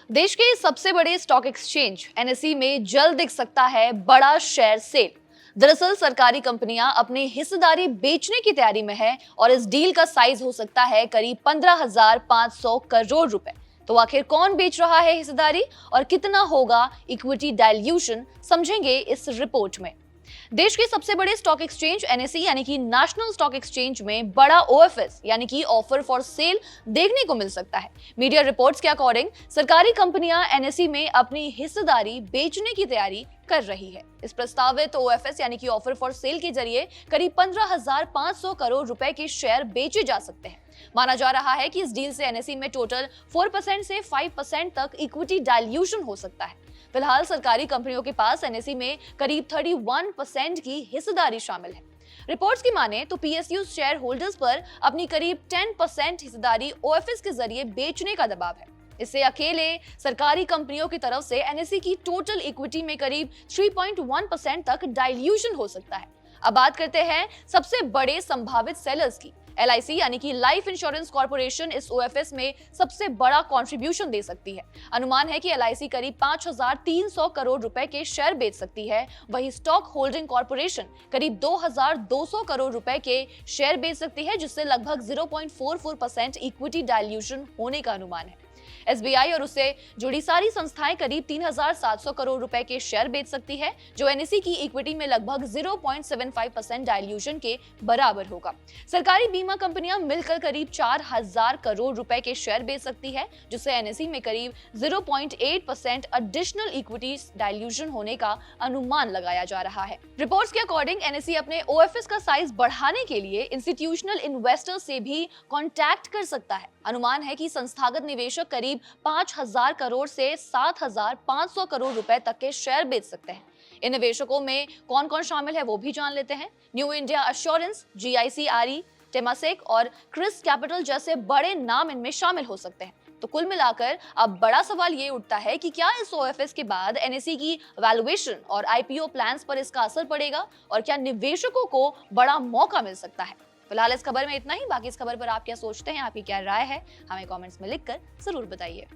देश के सबसे बड़े स्टॉक एक्सचेंज एनएसई में जल्द दिख सकता है बड़ा शेयर सेल। दरअसल सरकारी कंपनियां अपनी हिस्सेदारी बेचने की तैयारी में है और इस डील का साइज हो सकता है करीब 15,500 करोड़ रुपए। तो आखिर कौन बेच रहा है हिस्सेदारी और कितना होगा इक्विटी डाइल्यूशन, समझेंगे इस रिपोर्ट में। देश के सबसे बड़े स्टॉक एक्सचेंज एनएसई यानी कि नेशनल स्टॉक एक्सचेंज में बड़ा ओएफएस यानी कि ऑफर फॉर सेल देखने को मिल सकता है। मीडिया रिपोर्ट्स के अकॉर्डिंग सरकारी कंपनियां एनएसई में अपनी हिस्सेदारी बेचने की तैयारी कर रही है। इस प्रस्तावित ओएफएस यानी कि ऑफर फॉर सेल के जरिए करीब 15,500 करोड़ रुपए के शेयर बेचे जा सकते हैं। माना जा रहा है कि इस डील से एनएसई में टोटल 4% से 5% तक इक्विटी डाइल्यूशन हो सकता है। फिलहाल सरकारी कंपनियों के पास एनएसई में करीब 31% की हिस्सेदारी शामिल है। रिपोर्ट्स की माने तो पीएसयू शेयर होल्डर्स पर अपनी करीब 10% हिस्सेदारी ओएफएस के जरिए बेचने का दबाव है। इससे अकेले सरकारी कंपनियों की तरफ से एनएसई की टोटल इक्विटी में करीब 3.1% तक डाइल्यूशन हो सकता है। अब बात करते हैं सबसे बड़े संभावित सेलर्स की। एलआईसी यानी कि लाइफ इंश्योरेंस कॉर्पोरेशन इस ओएफएस में सबसे बड़ा कंट्रीब्यूशन दे सकती है। अनुमान है कि एलआईसी करीब 5,300 करोड़ रुपए के शेयर बेच सकती है। वहीं स्टॉक होल्डिंग कॉर्पोरेशन करीब 2,200 करोड़ रुपए के शेयर बेच सकती है, जिससे लगभग 0.44% इक्विटी डाइल्यूशन होने का अनुमान है। एसबीआई और उससे जुड़ी सारी संस्थाएं करीब 3,700 करोड़ रुपए के शेयर बेच सकती है, जो एनएसई की इक्विटी में लगभग 0.75% डाइल्यूशन के बराबर होगा। सरकारी बीमा कंपनियां मिलकर करीब 4,000 करोड़ रुपए के शेयर बेच सकती है, जिससे एनएसई में करीब 0.8% एडिशनल इक्विटी डाइल्यूशन होने का अनुमान लगाया जा रहा है। रिपोर्ट्स के अकॉर्डिंग एनएसई अपने ओएफएस का साइज बढ़ाने के लिए इंस्टीट्यूशनल इन्वेस्टर्स से भी कॉन्टैक्ट कर सकता है। अनुमान है कि संस्थागत निवेशक करीब 5,000 करोड़ से 7,500 करोड़ रुपए तक के शेयर बेच सकते हैं। इन निवेशकों में कौन कौन शामिल है वो भी जान लेते हैं। New India assurance, GIC, Temasek और क्रिस कैपिटल जैसे बड़े नाम इनमें शामिल हो सकते हैं। तो कुल मिलाकर अब बड़ा सवाल ये उठता है कि क्या इस ओएफएस के बाद एनएसई की वैल्यूएशन और आईपीओ प्लान्स पर इसका असर पड़ेगा और क्या निवेशकों को बड़ा मौका मिल सकता है। फिलहाल इस खबर में इतना ही। बाकी इस खबर पर आप क्या सोचते हैं, आपकी क्या राय है, हमें कमेंट्स में लिखकर जरूर बताइए।